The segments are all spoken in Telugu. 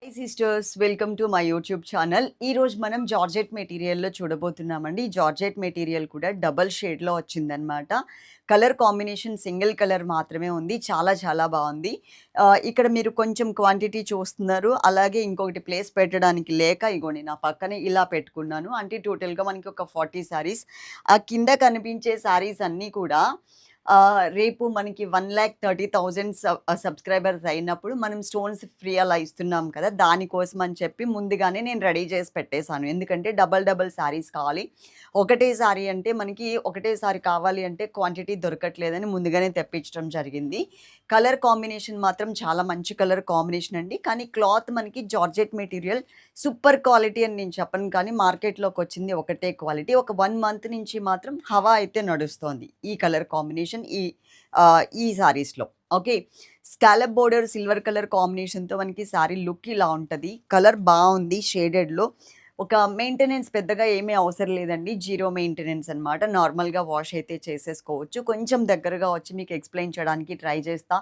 Hi sisters, welcome to my YouTube channel. ఈరోజు మనం జార్జెట్ మెటీరియల్‌లో చూడబోతున్నామండి. జార్జెట్ మెటీరియల్ కూడా డబుల్ షేడ్‌లో వచ్చిందనమాట. కలర్ కాంబినేషన్ సింగిల్ కలర్ మాత్రమే ఉంది. చాలా చాలా బావుంది. ఇక్కడ మీరు కొంచెం క్వాంటిటీ చూస్తున్నారు. అలాగే ఇంకొకటి ప్లేస్ పెట్టడానికి లేక ఇగోండి నా పక్కనే ఇలా పెట్టుకున్నాను. అంటే టోటల్‌గా మనకి ఒక 40 శారీస్. ఆ కింద కనిపించే శారీస్ అన్నీ కూడా రేపు మనకి 1,30,000 సబ్స్క్రైబర్స్ అయినప్పుడు మనం స్టోన్స్ ఫ్రీ అలా ఇస్తున్నాం కదా! దానికోసం అని చెప్పి ముందుగానే నేను రెడీ చేసి పెట్టేసాను. ఎందుకంటే డబుల్ డబుల్ శారీస్ కావాలి. ఒకటే శారీ అంటే మనకి ఒకటేసారి కావాలి అంటే క్వాంటిటీ దొరకట్లేదని ముందుగానే తెప్పించడం జరిగింది. కలర్ కాంబినేషన్ మాత్రం చాలా మంచి కలర్ కాంబినేషన్ అండి. కానీ క్లాత్ మనకి జార్జెట్ మెటీరియల్ సూపర్ క్వాలిటీ అని నేను చెప్పను, కానీ మార్కెట్‌లోకొచ్చింది ఒకటే క్వాలిటీ. ఒక 1 మంత్ నుంచి మాత్రం హవా అయితే నడుస్తోంది ఈ కలర్ కాంబినేషన్ ఈ శారీస్‌లో. Okay. Scallop border silver colour కాంబినేషన్‌తో మనకి శారీ లుక్ ఇలా ఉంటది. కలర్ బావుంది షేడెడ్‌లో. ఒక మెయింటెనెన్స్ పెద్దగా ఏమీ అవసరం లేదండి. జీరో మెయింటెనెన్స్ అనమాట. నార్మల్‌గా వాష్ అయితే చేసేసుకోవచ్చు. కొంచెం దగ్గరగా వచ్చి మీకు ఎక్స్‌ప్లెయిన్ చేయడానికి ట్రై చేస్తా.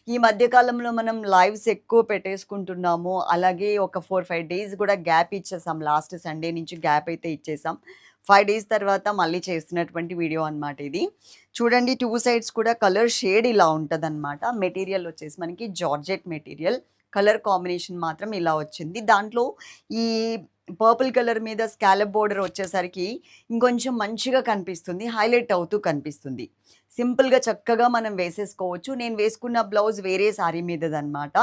ఈ మధ్య కాలంలో మనం లైవ్స్ ఎక్కువ పెట్టేసుకుంటున్నాము. అలాగే ఒక 4, 5 డేస్ కూడా గ్యాప్ ఇచ్చేసాం. లాస్ట్ సండే నుంచి గ్యాప్ అయితే ఇచ్చేసాం. 5 డేస్ తర్వాత మళ్ళీ చేస్తున్నటువంటి వీడియో అనమాట ఇది. చూడండి 2 సైడ్స్ కూడా కలర్ షేడ్ ఇలా ఉంటదనమాట. మెటీరియల్ వచ్చేసి మనకి జార్జెట్ మెటీరియల్. కలర్ కాంబినేషన్ మాత్రం ఇలా వచ్చింది. దాంట్లో ఈ పర్పుల్ కలర్ మీద స్కాలప్ బోర్డర్ వచ్చేసరికి ఇంకొంచెం మంచిగా కనిపిస్తుంది. హైలైట్ అవుతూ కనిపిస్తుంది. సింపుల్‌గా చక్కగా మనం వేసేసుకోవచ్చు. నేను వేసుకున్న బ్లౌజ్ వేరే సారీ మీదదనమాట.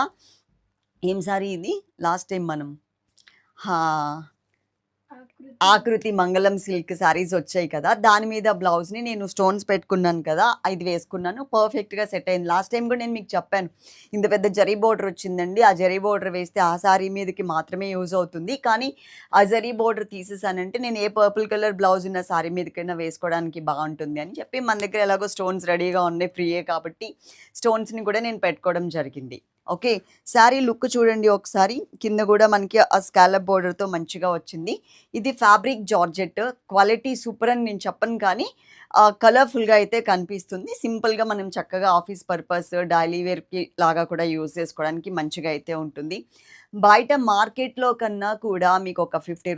ఏం సారీ ఇది? లాస్ట్ టైమ్ మనం హా! ఆకృతి మంగళం సిల్క్ శారీస్ వచ్చాయి కదా! దాని మీద బ్లౌజ్‌ని నేను స్టోన్స్ పెట్టుకున్నాను కదా! ఇది వేసుకున్నాను. పర్ఫెక్ట్‌గా సెట్ అయింది. లాస్ట్ టైమ్ కూడా నేను మీకు చెప్పాను. ఇంత పెద్ద జరీ బోర్డర్ వచ్చిందండి. ఆ జరీ బోర్డర్ వేస్తే ఆ శారీ మీదకి మాత్రమే యూజ్ అవుతుంది. కానీ ఆ జరీ బోర్డర్ తీసేసానంటే నేను ఏ పర్పుల్ కలర్ బ్లౌజ్ ఉన్న శారీ మీదకైనా వేసుకోవడానికి బావుంటుంది అని చెప్పి మన దగ్గర ఎలాగో స్టోన్స్ రెడీగా ఉన్నాయి. ఫ్రీయే కాబట్టి స్టోన్స్‌ని కూడా నేను పెట్టుకోవడం జరిగింది. ఓకే. శారీ లుక్ చూడండి ఒకసారి. కింద గూడా మనకి ఆ స్కాలప్ బోర్డర్‌తో మంచిగా వచ్చింది. ఇది ఫ్యాబ్రిక్ జార్జెట్. క్వాలిటీ సూపర్ అని నేను చెప్పను కానీ కలర్‌ఫుల్‌గా అయితే కనిపిస్తుంది. సింపుల్‌గా మనం చక్కగా ఆఫీస్ పర్పస్, డైలీ వేర్‌కి లాగా కూడా యూజ్ చేసుకోవడానికి మంచిగా అయితే ఉంటుంది. బయట మార్కెట్‌లో కన్నా కూడా మీకు ఒక ₹50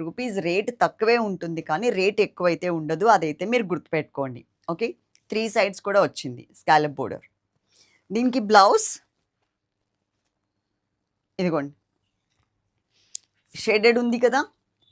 రేట్ తక్కువే ఉంటుంది, కానీ రేట్ ఎక్కువైతే ఉండదు. అదైతే మీరు గుర్తుపెట్టుకోండి. ఓకే. 3 సైడ్స్ కూడా వచ్చింది స్కాలప్ బోర్డర్. దీనికి బ్లౌజ్ ఇదిగోండి. షేడెడ్ ఉంది కదా!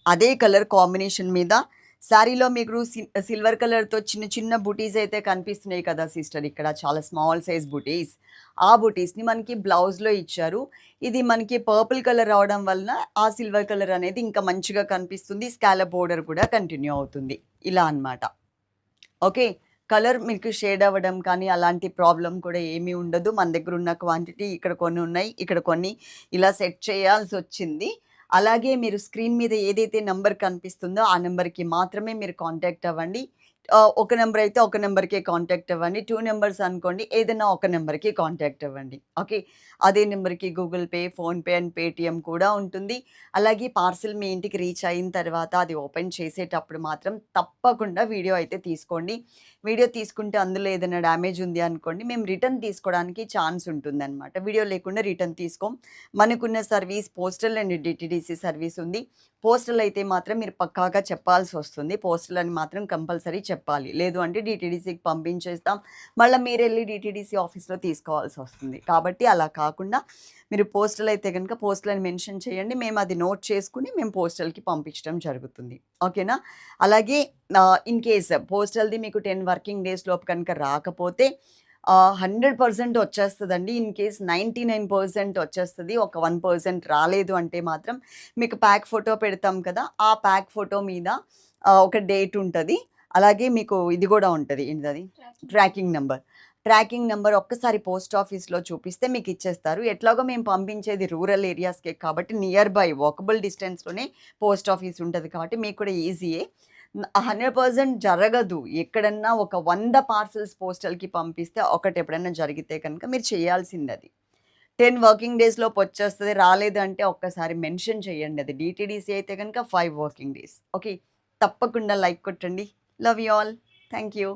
అదే కలర్ కాంబినేషన్ మీద శారీలో మీకు సిల్వర్ కలర్‌తో చిన్న చిన్న బుటీస్ అయితే కనిపిస్తున్నాయి కదా సిస్టర్, ఇక్కడ చాలా స్మాల్ సైజ్ బుటీస్. ఆ బుటీస్‌ని మనకి బ్లౌజ్‌లో ఇచ్చారు. ఇది మనకి పర్పుల్ కలర్ రావడం వలన ఆ సిల్వర్ కలర్ అనేది ఇంకా మంచిగా కనిపిస్తుంది. స్కాలప్ బోర్డర్ కూడా కంటిన్యూ అవుతుంది. ఇలా అన్నమాట. ఓకే. కలర్ మీకు షేడ్ అవ్వడం కానీ అలాంటి ప్రాబ్లమ్ కూడా ఏమీ ఉండదు. మన దగ్గరున్న క్వాంటిటీ ఇక్కడ కొన్ని ఉన్నాయి. ఇక్కడ కొన్ని ఇలా సెట్ చేయాల్సొచ్చింది. అలాగే మీరు స్క్రీన్ మీద ఏదైతే నంబర్ కనిపిస్తుందో ఆ నంబర్‌కి మాత్రమే మీరు కాంటాక్ట్ అవ్వండి. ఒక నంబర్ అయితే ఒక నంబర్‌కే కాంటాక్ట్ అవ్వండి. 2 నంబర్స్ అనుకోండి, ఏదైనా ఒక నంబర్‌కి కాంటాక్ట్ అవ్వండి. ఓకే. అదే నంబర్‌కి Google pay, PhonePe and Paytm కూడా ఉంటుంది. అలాగే పార్సెల్ మీ ఇంటికి రీచ్ అయిన తర్వాత అది ఓపెన్ చేసేటప్పుడు మాత్రం తప్పకుండా వీడియో అయితే తీసుకోండి. వీడియో తీసుకుంటే అందులో ఏదైనా డ్యామేజ్ ఉంది అనుకోండి, మేము రిటర్న్ తీసుకోవడానికి ఛాన్స్ ఉంటుందనమాట. వీడియో లేకుండా రిటర్న్ తీసుకోం. మనకున్న service postal and DTDC service ఉంది. పోస్టల్ అయితే మాత్రం మీరు పక్కాగా చెప్పాల్సొస్తుంది. పోస్టల్ అని మాత్రం కంపల్సరీ చెప్పాలి. లేదు అంటే డీటీడీసీకి పంపించేస్తాం. మళ్ళా మీరెళ్లి డీటీడీసీ ఆఫీస్‌లో తీసుకోవాల్సొస్తుంది. కాబట్టి అలా కాకుండా మీరు పోస్టల్ అయితే గనుక పోస్టల్ అని మెన్షన్ చేయండి. మేము అది నోట్ చేసుకొని మేము పోస్టల్‌కి పంపించడం జరుగుతుంది. ఓకేనా? అలాగే ఇన్ కేస్ పోస్టల్‌ది మీకు 10 వర్కింగ్ డేస్ లోపు కనుక రాకపోతే 100% వచ్చేస్తదండి. ఇన్ కేస్ 99% వచ్చేస్తది. ఒక 1% రాలేదు అంటే మాత్రం మీకు ప్యాక్ ఫోటో పెడతాం కదా! ఆ ప్యాక్ ఫోటో మీద ఒక డేట్ ఉంటది. అలాగే మీకు ఇది గూడా ఉంటది. ఏంటిదది? Tracking number. ట్రాకింగ్ నంబర్ ఒక్కసారి పోస్ట్ ఆఫీస్‌లో చూపిస్తే మీకిచ్చేస్తారు. ఎట్లాగో మేము పంపించేది రూరల్ ఏరియాస్‌కే కాబట్టి నియర్ బై వాకబుల్ డిస్టెన్స్‌లోనే పోస్ట్ ఆఫీస్ ఉంటది కాబట్టి మీకు కూడా ఈజీయే. 100% జరగదు. ఎక్కడన్నా ఒక 100 పార్సెల్స్ పోస్టల్‌కి పంపిస్తే ఒకటి ఎప్పుడైనా జరిగితే కనుక మీరు చేయాల్సిందది. 10 వర్కింగ్ డేస్ లోపు వచ్చేస్తది. రాలేదంటే ఒక్కసారి మెన్షన్ చేయండి అది. డీటీడీసీ అయితే గనుక 5 వర్కింగ్ డేస్. ఓకే. తప్పకుండా లైక్ కొట్టండి. Love you all. Thank you.